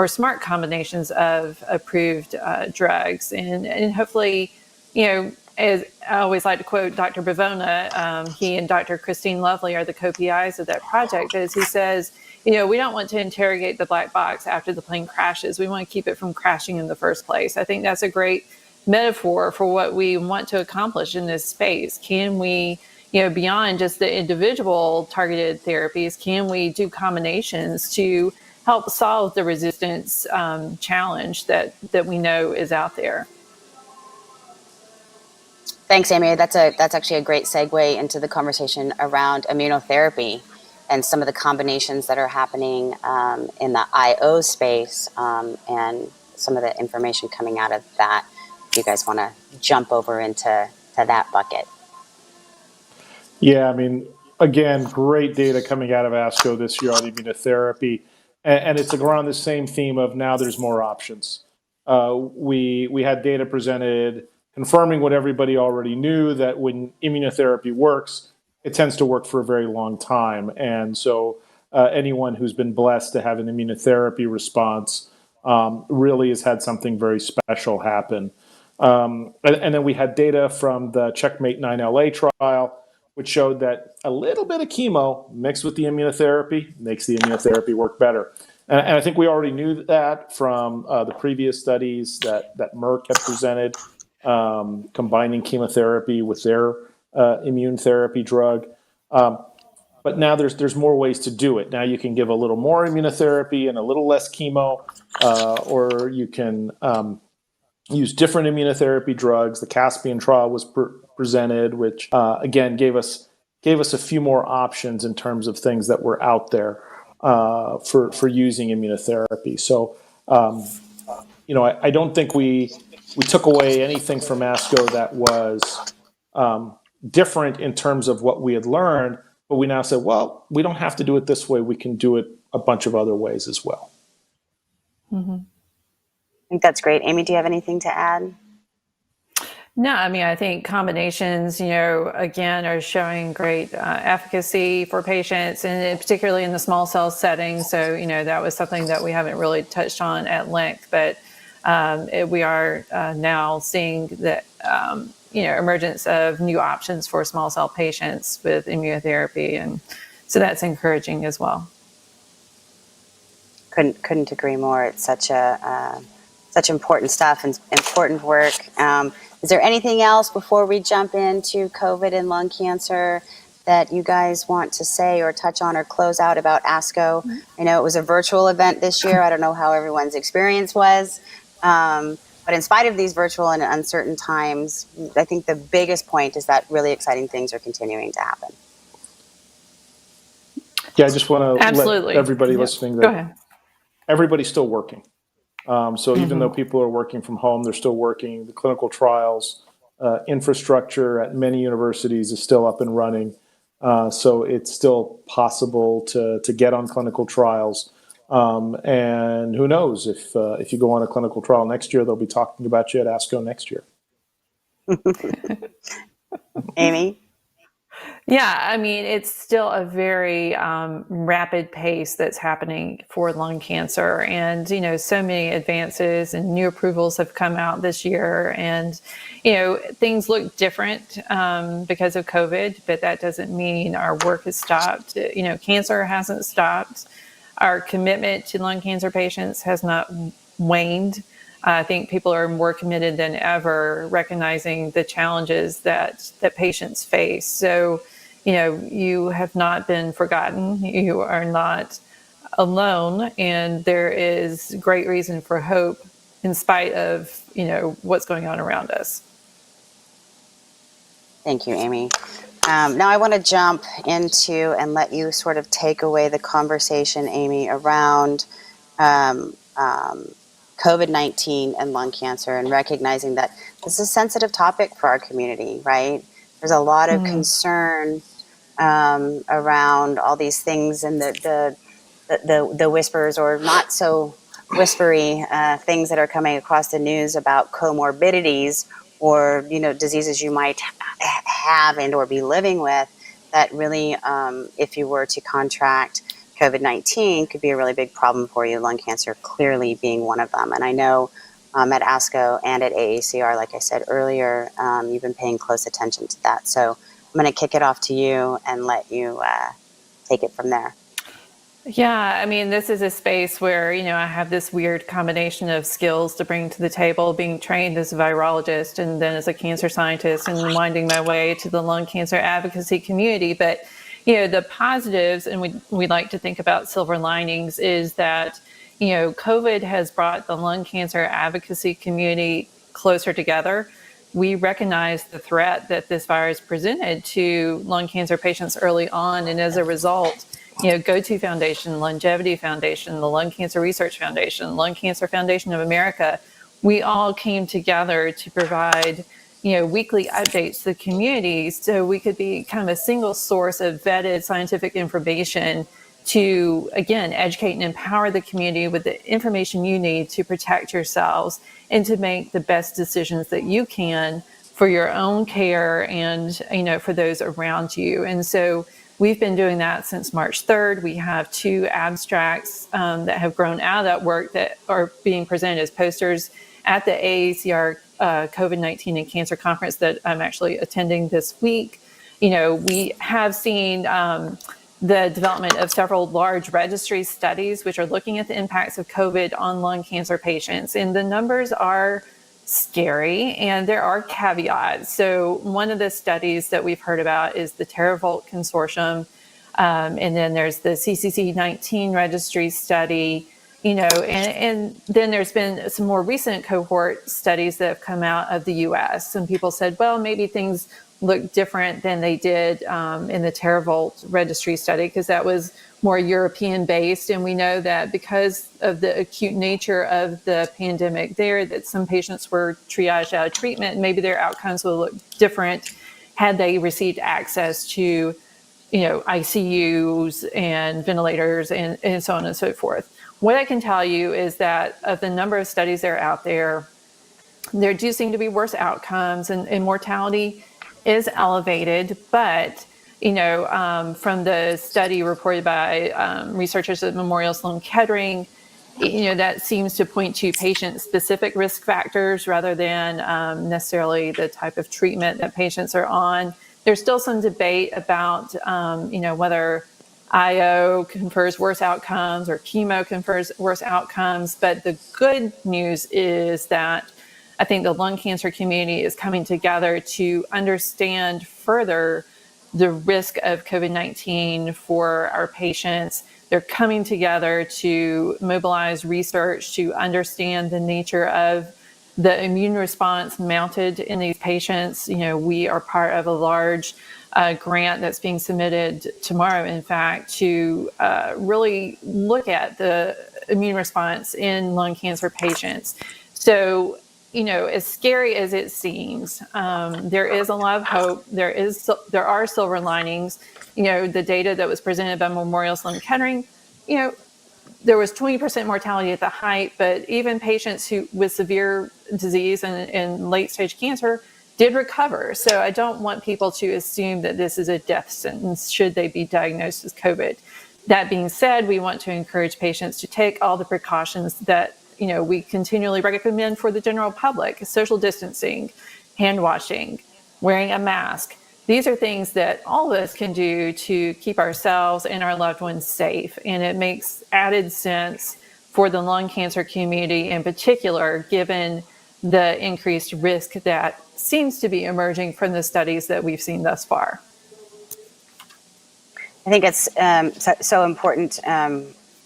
smart combinations of approved drugs, and hopefully, as I always like to quote Dr. Bavona, he and Dr. Christine Lovely are the co-PIs of that project, as he says, we don't want to interrogate the black box after the plane crashes. We want to keep it from crashing in the first place. I think that's a great metaphor for what we want to accomplish in this space. Can we, beyond just the individual targeted therapies, can we do combinations to help solve the resistance challenge that we know is out there?
Thanks, Amy. That's actually a great segue into the conversation around immunotherapy and some of the combinations that are happening in the IO space, and some of the information coming out of that. If you guys want to jump over into that bucket.
Yeah, I mean, again, great data coming out of ASCO this year on immunotherapy, and it's around the same theme of now there's more options. We had data presented confirming what everybody already knew, that when immunotherapy works, it tends to work for a very long time. And so anyone who's been blessed to have an immunotherapy response really has had something very special happen. And then we had data from the Checkmate 9LA trial, which showed that a little bit of chemo mixed with the immunotherapy makes the immunotherapy work better. And I think we already knew that from the previous studies that Merck had presented, combining chemotherapy with their immune therapy drug. But now there's more ways to do it. Now you can give a little more immunotherapy and a little less chemo, or you can use different immunotherapy drugs. The Caspian trial was presented, which again gave us a few more options in terms of things that were out there for using immunotherapy. So I don't think we took away anything from ASCO that was different in terms of what we had learned, but we now said, well, we don't have to do it this way. We can do it a bunch of other ways as well.
I think that's great. Amy, do you have anything to add?
No, I mean, I think combinations, again, are showing great efficacy for patients, and particularly in the small cell setting. So, that was something that we haven't really touched on at length, but we are now seeing the, emergence of new options for small cell patients with immunotherapy. And so that's encouraging as well.
Couldn't agree more. It's such important stuff and important work. Is there anything else before we jump into COVID and lung cancer that you guys want to say or touch on or close out about ASCO? I know it was a virtual event this year. I don't know how everyone's experience was. But in spite of these virtual and uncertain times, I think the biggest point is that really exciting things are continuing to happen.
Yeah, I just want to let everybody listening that everybody's still working. So even though people are working from home, they're still working. The clinical trials infrastructure at many universities is still up and running. So it's still possible to get on clinical trials. And who knows, if you go on a clinical trial next year, they'll be talking about you at ASCO next year.
Amy?
Yeah, I mean, it's still a very rapid pace that's happening for lung cancer. And, so many advances and new approvals have come out this year. And, things look different because of COVID, but that doesn't mean our work has stopped. Cancer hasn't stopped. Our commitment to lung cancer patients has not waned. I think people are more committed than ever, recognizing the challenges that patients face. So, you have not been forgotten. You are not alone, and there is great reason for hope in spite of, what's going on around us.
Thank you, Amy. Now I want to jump into and let you sort of take away the conversation, Amy, around COVID-19 and lung cancer, and recognizing that this is a sensitive topic for our community, right? There's a lot of concern around all these things and the whispers or not so whispery things that are coming across the news about comorbidities or, diseases you might have and or be living with that really, if you were to contract COVID-19, could be a really big problem for you, lung cancer clearly being one of them. And I know at ASCO and at AACR, like I said earlier, you've been paying close attention to that. So I'm going to kick it off to you and let you take it from there.
Yeah, I mean, this is a space where, I have this weird combination of skills to bring to the table, being trained as a virologist and then as a cancer scientist and winding my way to the lung cancer advocacy community. But, the positives, and we like to think about silver linings, is that, COVID has brought the lung cancer advocacy community closer together. We recognize the threat that this virus presented to lung cancer patients early on. And as a result, GoTo Foundation, Longevity Foundation, the Lung Cancer Research Foundation, Lung Cancer Foundation of America, we all came together to provide, weekly updates to the community so we could be kind of a single source of vetted scientific information to, again, educate and empower the community with the information you need to protect yourselves and to make the best decisions that you can for your own care and, for those around you. And so we've been doing that since March 3rd. We have 2 abstracts that have grown out of that work that are being presented as posters at the AACR COVID-19 and Cancer conference that I'm actually attending this week, we have seen the development of several large registry studies which are looking at the impacts of COVID on lung cancer patients. And the numbers are scary, and there are caveats. So one of the studies that we've heard about is the TerraVault Consortium, and then there's the CCC19 registry study, and then there's been some more recent cohort studies that have come out of the US. Some people said, well, maybe things look different than they did in the TerraVault registry study, because that was more European based. And we know that because of the acute nature of the pandemic there, that some patients were triaged out of treatment, and maybe their outcomes will look different had they received access to, ICUs and ventilators and so on and so forth. What I can tell you is that of the number of studies that are out there do seem to be worse outcomes, and mortality is elevated. But, from the study reported by researchers at Memorial Sloan Kettering, that seems to point to patient-specific risk factors rather than necessarily the type of treatment that patients are on. There's still some debate about, whether IO confers worse outcomes or chemo confers worse outcomes. But the good news is that I think the lung cancer community is coming together to understand further the risk of COVID-19 for our patients. They're coming together to mobilize research to understand the nature of the immune response mounted in these patients. We are part of a large grant that's being submitted tomorrow, in fact, to really look at the immune response in lung cancer patients. So, as scary as it seems, there is a lot of hope. There are silver linings. The data that was presented by Memorial Sloan Kettering, there was 20% mortality at the height, but even patients who with severe disease and late stage cancer did recover. So I don't want people to assume that this is a death sentence should they be diagnosed with COVID. That being said, we want to encourage patients to take all the precautions that we continually recommend for the general public: social distancing, hand washing, wearing a mask. These are things that all of us can do to keep ourselves and our loved ones safe. And it makes added sense for the lung cancer community in particular, given the increased risk that seems to be emerging from the studies that we've seen thus far.
I think it's so important.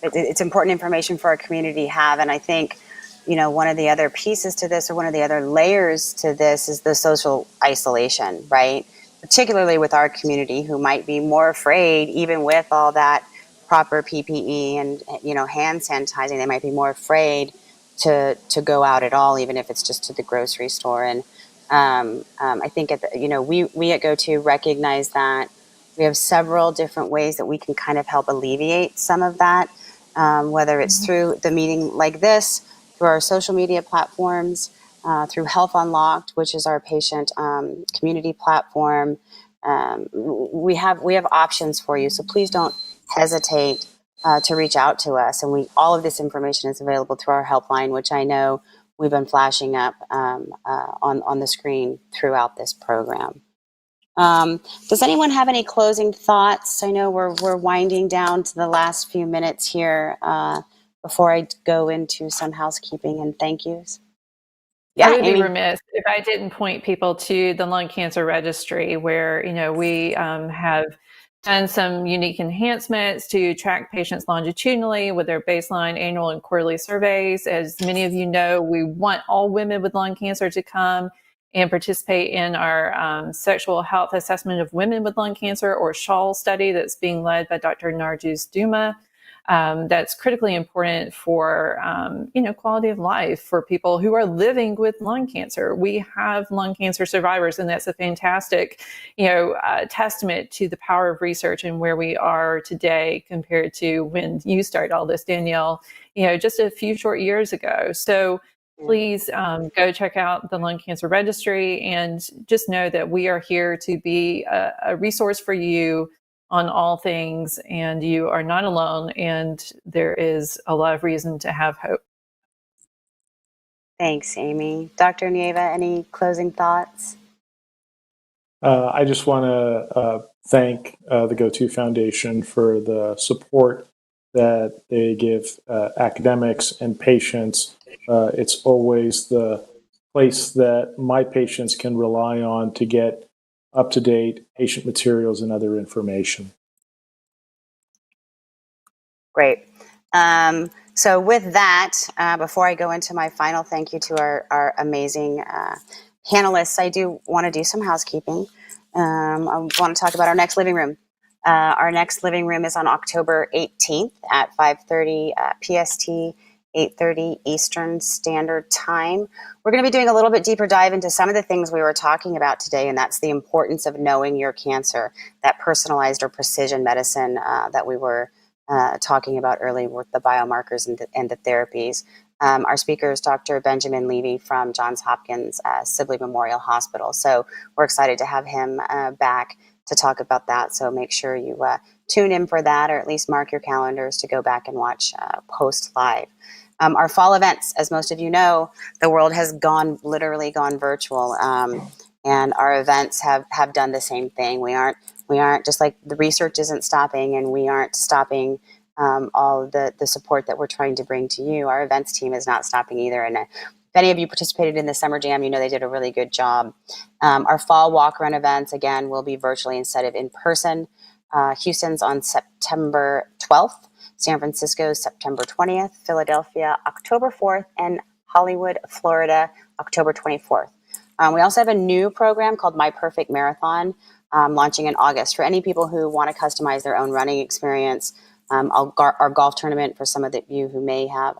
It's important information for our community to have. And I think, one of the other pieces to this, or one of the other layers to this, is the social isolation, right? Particularly with our community, who might be more afraid, even with all that proper PPE and, hand sanitizing, they might be more afraid to go out at all, even if it's just to the grocery store. And I think, we at GoTo recognize that we have several different ways that we can kind of help alleviate some of that, whether it's through the meeting like this, through our social media platforms, through Health Unlocked, which is our patient community platform. We have options for you, so please don't hesitate to reach out to us. And all of this information is available through our helpline, which I know we've been flashing up on the screen throughout this program. Does anyone have any closing thoughts? I know we're winding down to the last few minutes here before I go into some housekeeping and thank yous.
Yeah, I would be remiss if I didn't point people to the lung cancer registry, where we have done some unique enhancements to track patients longitudinally with their baseline, annual, and quarterly surveys. As many of you know, we want all women with lung cancer to come and participate in our sexual health assessment of women with lung cancer, or SHAL study, that's being led by Dr. Narjus Duma. That's critically important for, quality of life for people who are living with lung cancer. We have lung cancer survivors, and that's a fantastic, testament to the power of research and where we are today compared to when you started all this, Danielle, just a few short years ago. So please go check out the Lung Cancer Registry, and just know that we are here to be a resource for you on all things, and you are not alone, and there is a lot of reason to have hope.
Thanks, Amy. Dr. Nieva, any closing thoughts?
I just want to thank the GoTo Foundation for the support that they give academics and patients. It's always the place that my patients can rely on to get up-to-date patient materials and other information.
Great. So with that, before I go into my final thank you to our amazing panelists, I do want to do some housekeeping. I want to talk about our next living room. Our next living room is on October 18th at 5:30 PST, 8:30 Eastern Standard Time. We're going to be doing a little bit deeper dive into some of the things we were talking about today, and that's the importance of knowing your cancer, that personalized or precision medicine that we were talking about earlier with the biomarkers and the therapies. Our speaker is Dr. Benjamin Levy from Johns Hopkins Sibley Memorial Hospital. So we're excited to have him back to talk about that. So make sure you tune in for that, or at least mark your calendars to go back and watch post live. Our fall events, as most of you know, the world has literally gone virtual. And our events have done the same thing. We aren't just like the research isn't stopping, and we aren't stopping all of the support that we're trying to bring to you. Our events team is not stopping either. And if any of you participated in the Summer Jam, you know they did a really good job. Our fall walk run events, again, will be virtually instead of in person. Houston's on September 12th, San Francisco, September 20th, Philadelphia, October 4th, and Hollywood, Florida, October 24th. We also have a new program called My Perfect Marathon, launching in August. For any people who want to customize their own running experience, our golf tournament, for some of you who may have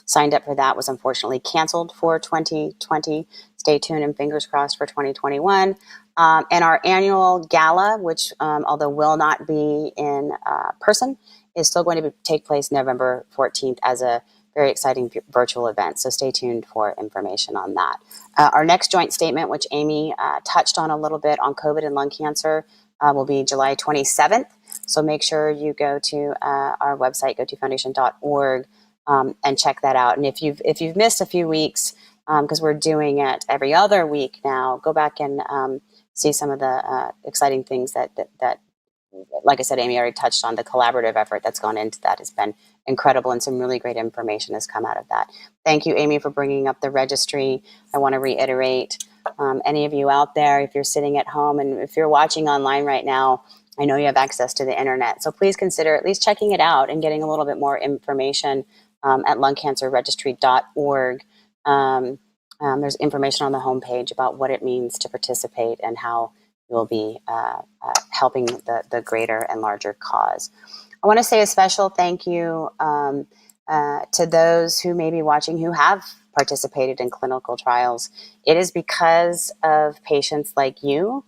signed up for that, was unfortunately canceled for 2020. Stay tuned and fingers crossed for 2021. And our annual gala, which although will not be in person, is still going to take place November 14th as a very exciting virtual event. So stay tuned for information on that. Our next joint statement, which Amy touched on a little bit on COVID and lung cancer, will be July 27th. So make sure you go to our website, gotofoundation.org, and check that out. And if you've missed a few weeks, because we're doing it every other week now, go back and see some of the exciting things that, like I said, Amy already touched on. The collaborative effort that's gone into that has been incredible, and some really great information has come out of that. Thank you, Amy, for bringing up the registry. I want to reiterate, any of you out there, if you're sitting at home and if you're watching online right now, I know you have access to the internet. So please consider at least checking it out and getting a little bit more information at lungcancerregistry.org. There's information on the homepage about what it means to participate and how you'll be helping the greater and larger cause. I want to say a special thank you to those who may be watching who have participated in clinical trials. It is because of patients like you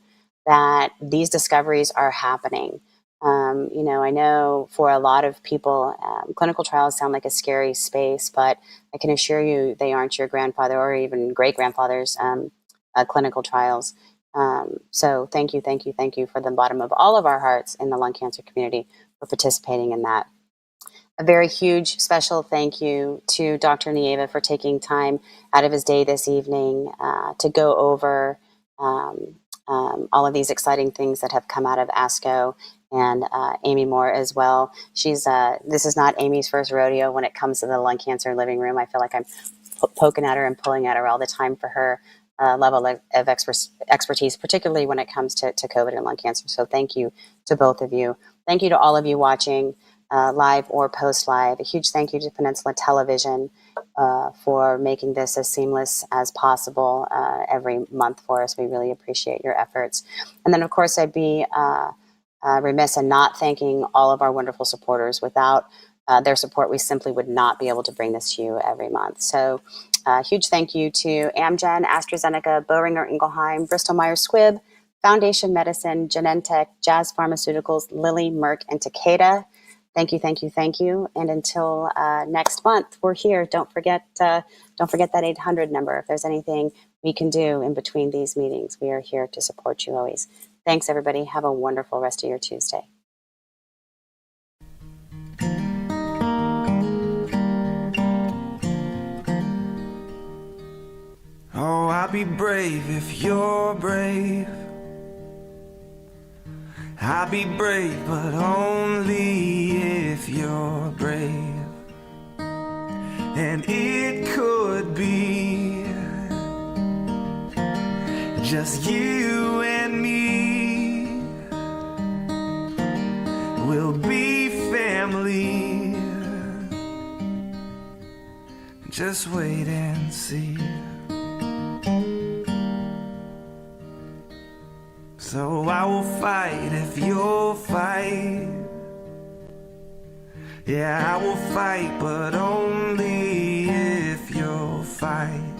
that these discoveries are happening. I know for a lot of people, clinical trials sound like a scary space, but I can assure you they aren't your grandfather or even great-grandfather's clinical trials. So thank you from the bottom of all of our hearts in the lung cancer community for participating in that. A very huge special thank you to Dr. Nieva for taking time out of his day this evening to go over all of these exciting things that have come out of ASCO, and Amy Moore as well. This is not Amy's first rodeo when it comes to the lung cancer living room. I feel like I'm poking at her and pulling at her all the time for her level of expertise, particularly when it comes to COVID and lung cancer. So thank you to both of you. Thank you to all of you watching live or post-live. A huge thank you to Peninsula Television for making this as seamless as possible every month for us. We really appreciate your efforts. And then, of course, I'd be remiss in not thanking all of our wonderful supporters. Without their support, we simply would not be able to bring this to you every month. So huge thank you to Amgen, AstraZeneca, Boehringer Ingelheim, Bristol Myers Squibb, Foundation Medicine, Genentech, Jazz Pharmaceuticals, Lilly, Merck, and Takeda. Thank you. And until next month, we're here. Don't forget that 800 number. If there's anything we can do in between these meetings, we are here to support you always. Thanks, everybody. Have a wonderful rest of your Tuesday.
I'll be brave if you're brave. I'll be brave, but only if you're brave. And it could be just you and me. We'll be family. Just wait and see. So I will fight if you'll fight. Yeah, I will fight, but only if you'll fight.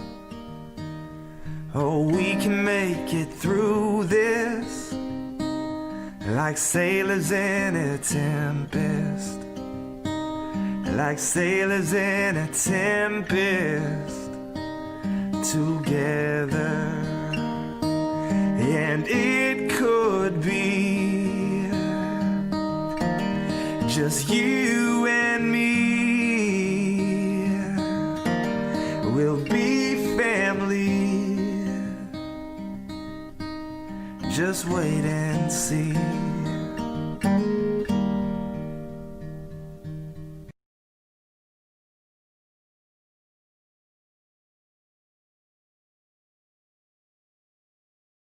Oh, we can make it through this like sailors in a tempest. Like sailors in a tempest together. And it could be just you and me. We'll be family. Just wait and see.